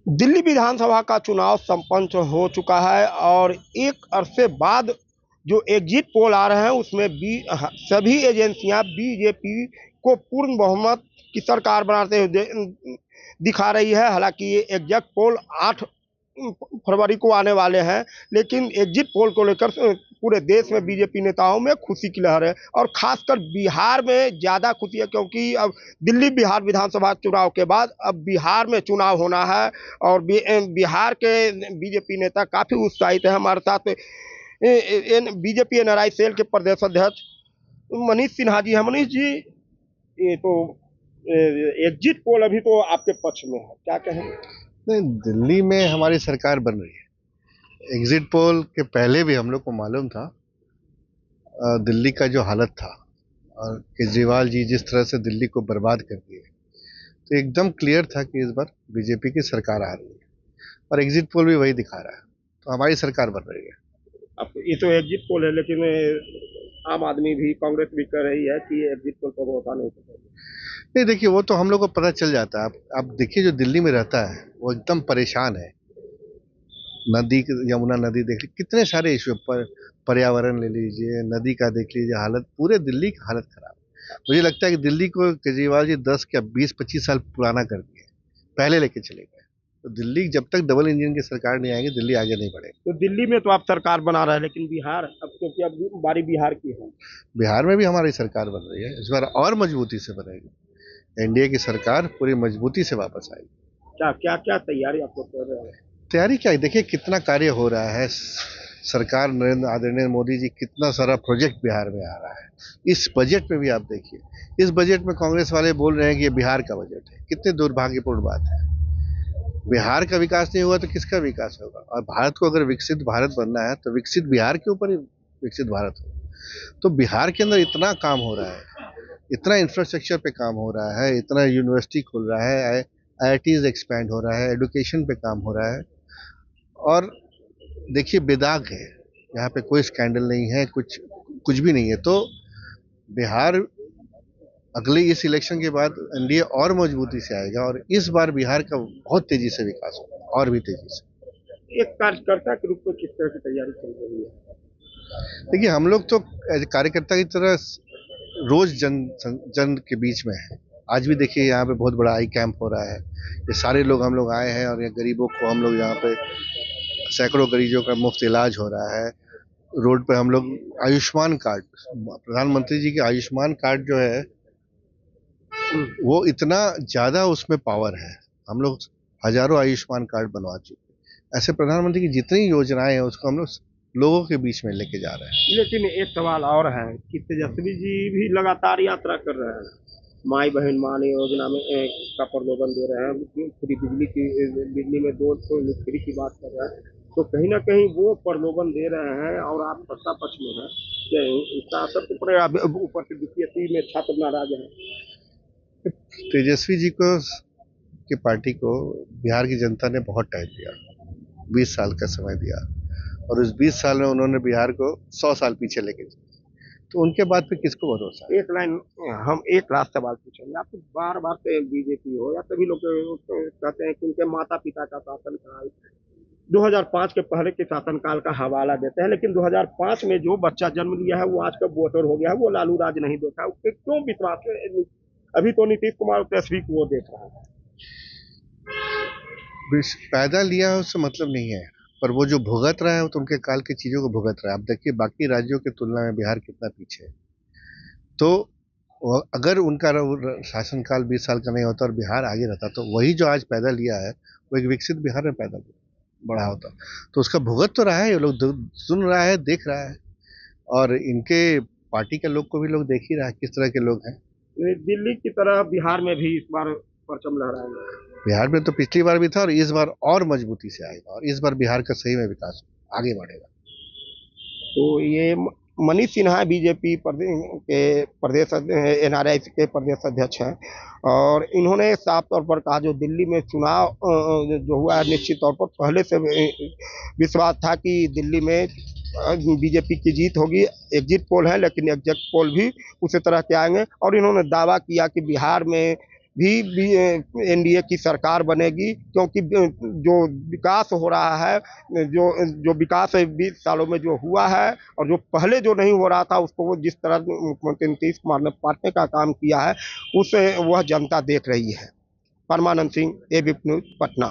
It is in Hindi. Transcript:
दिल्ली विधानसभा का चुनाव संपन्न हो चुका है और एक अरसे बाद जो एग्जिट पोल आ रहे हैं उसमें सभी एजेंसियां बीजेपी को पूर्ण बहुमत की सरकार बनाते हुए दिखा रही है। हालांकि ये एग्जिट पोल 8 फरवरी को आने वाले हैं, लेकिन एग्जिट पोल को लेकर पूरे देश में बीजेपी नेताओं में खुशी की लहर है और खासकर बिहार में ज़्यादा खुशी है, क्योंकि अब दिल्ली बिहार विधानसभा चुनाव के बाद अब बिहार में चुनाव होना है और बिहार के बीजेपी नेता काफ़ी उत्साहित है। हमारे साथ बीजेपी एनआरआई सेल के प्रदेश अध्यक्ष मनीष सिन्हा जी हैं। मनीष जी, ये तो एग्जिट पोल अभी तो आपके पक्ष में है, क्या कहें? नहीं, दिल्ली में हमारी सरकार बन रही है। एग्जिट पोल के पहले भी हम लोग को मालूम था दिल्ली का जो हालत था और केजरीवाल जी जिस तरह से दिल्ली को बर्बाद कर दिए, तो एकदम क्लियर था कि इस बार बीजेपी की सरकार आ रही है और एग्जिट पोल भी वही दिखा रहा है। तो हमारी सरकार बन रही है। अब ये तो एग्जिट पोल है, लेकिन आम आदमी भी, कांग्रेस भी कह रही है कि एग्जिट पोल पर भरोसा नहीं कर। नहीं, देखिए, वो तो हम लोग को पता चल जाता है। आप देखिए, जो दिल्ली में रहता है वो एकदम परेशान है। नदी, यमुना नदी देख लीजिए, कितने सारे इशू पर, पर्यावरण ले लीजिए, नदी का देख लीजिए, हालत, पूरे दिल्ली की हालत खराब है। मुझे लगता है कि दिल्ली को केजरीवाल जी 10 या 20-25 साल पुराना कर दिए, पहले लेके चले गए। तो दिल्ली जब तक डबल इंजन की सरकार नहीं आएगी, दिल्ली आगे नहीं बढ़ेगी। तो दिल्ली में तो आप सरकार बना रहे हैं, लेकिन बिहार, अब क्योंकि अब बारी बिहार की है। बिहार में भी हमारी सरकार बन रही है, इस बार और मजबूती से बनेगी। एनडीए की सरकार पूरी मजबूती से वापस आएगी। क्या क्या क्या तैयारी आप लोग कर रहे हैं? तैयारी क्या है, देखिए कितना कार्य हो रहा है। सरकार आदरणीय मोदी जी कितना सारा प्रोजेक्ट बिहार में आ रहा है। इस बजट में भी आप देखिए, इस बजट में कांग्रेस वाले बोल रहे हैं कि ये बिहार का बजट है। कितनी दुर्भाग्यपूर्ण बात है। बिहार का विकास नहीं हुआ तो किसका विकास होगा? और भारत को अगर विकसित भारत बनना है तो विकसित बिहार के ऊपर ही विकसित भारत होगा। तो बिहार के अंदर इतना काम हो रहा है, इतना इंफ्रास्ट्रक्चर पे काम हो रहा है, इतना यूनिवर्सिटी खुल रहा है, आईआईटीज एक्सपैंड हो रहा है, एडुकेशन पे काम हो रहा है। और देखिए, बेदाग है, यहाँ पे कोई स्कैंडल नहीं है, कुछ कुछ भी नहीं है। तो बिहार अगले इस इलेक्शन के बाद एनडीए और मजबूती से आएगा और इस बार बिहार का बहुत तेजी से विकास होगा, और भी तेजी से। एक कार्यकर्ता के रूप में किस तरह की तैयारी चल रही है? देखिए, हम लोग तो कार्यकर्ता की तरह रोज जन जन के बीच में है। आज भी देखिए, यहाँ पे बहुत बड़ा आई कैंप हो रहा है। ये सारे लोग, हम लोग आए हैं और ये गरीबों को हम लोग यहाँ पे, सैकड़ों गरीबों का मुफ्त इलाज हो रहा है। रोड पे हम लोग आयुष्मान कार्ड, प्रधानमंत्री जी के आयुष्मान कार्ड जो है वो इतना ज्यादा उसमें पावर है। हम लोग हजारों आयुष्मान कार्ड बनवा चुके। ऐसे प्रधानमंत्री की जितनी योजनाएं हैं उसको हम लोग लोगों के बीच में लेके जा रहे हैं। लेकिन एक सवाल और है कि तेजस्वी जी भी लगातार यात्रा कर रहे हैं, माई बहन मान योजना में का प्रलोभन दे रहे हैं, फ्री बिजली में 200 यूनिट फ्री की बात कर रहे हैं। तो कहीं ना कहीं वो प्रलोभन दे रहे हैं और आप सत्ता पक्ष में हैं, इसका असर तो पड़ेगा। ऊपर से बीपीएससी में छात्र नाराज हैं। तेजस्वी जी को, की पार्टी को बिहार की जनता ने बहुत टाइम दिया, 20 साल का समय दिया, और उस 20 साल में उन्होंने बिहार को 100 साल पीछे लेके गए। तो उनके बाद पे किसको भरोसा? एक लाइन, हम एक लास्ट सवाल पूछेंगे आपको। बार बार से बीजेपी हो या सभी लोग कहते हैं कि उनके माता पिता का शासनकाल 2005 के पहले के शासनकाल का हवाला देते हैं, लेकिन 2005 में जो बच्चा जन्म लिया है वो आज का वोटर हो गया है, वो लालू राज नहीं देखा, उसके क्यों विश्वास है? अभी तो नीतीश कुमार तेजस्वी को वो देख रहा है। पैदा लिया है उससे मतलब नहीं है, पर वो जो भुगत रहा है वो तो उनके काल की चीजों को भुगत रहा है। आप देखिए, बाकी राज्यों की तुलना में बिहार कितना पीछे है। तो अगर उनका शासनकाल 20 साल का नहीं होता और बिहार आगे रहता, तो वही जो आज पैदा लिया है वो एक विकसित बिहार में पैदा बड़ा होता। तो उसका भुगत तो रहा है, ये लोग सुन रहा है, देख रहा है, और इनके पार्टी के लोग को भी लोग देख ही रहा है किस तरह के लोग हैं। दिल्ली की तरह बिहार में भी इस बार परचम लहराएंगे। बिहार में तो पिछली बार भी था और इस बार और मजबूती से आएगा, और इस बार बिहार का सही में विकास आगे बढ़ेगा। तो ये मनीष सिन्हा बीजेपी के प्रदेश एनआरआई के प्रदेश अध्यक्ष हैं और इन्होंने साफ तौर पर कहा जो दिल्ली में चुनाव जो हुआ है, निश्चित तौर पर पहले से विश्वास था कि दिल्ली में बीजेपी की जीत होगी। एग्जिट पोल है, लेकिन एग्जिट पोल भी उसी तरह के आएंगे और इन्होंने दावा किया कि बिहार में भी एनडीए की सरकार बनेगी, क्योंकि जो विकास हो रहा है, जो जो विकास 20 सालों में जो हुआ है और जो पहले जो नहीं हो रहा था उसको वो जिस तरह मुख्यमंत्री नीतीश कुमार ने पाटने का काम किया है उसे वह जनता देख रही है। परमानंद सिंह, एबीपी न्यूज, पटना।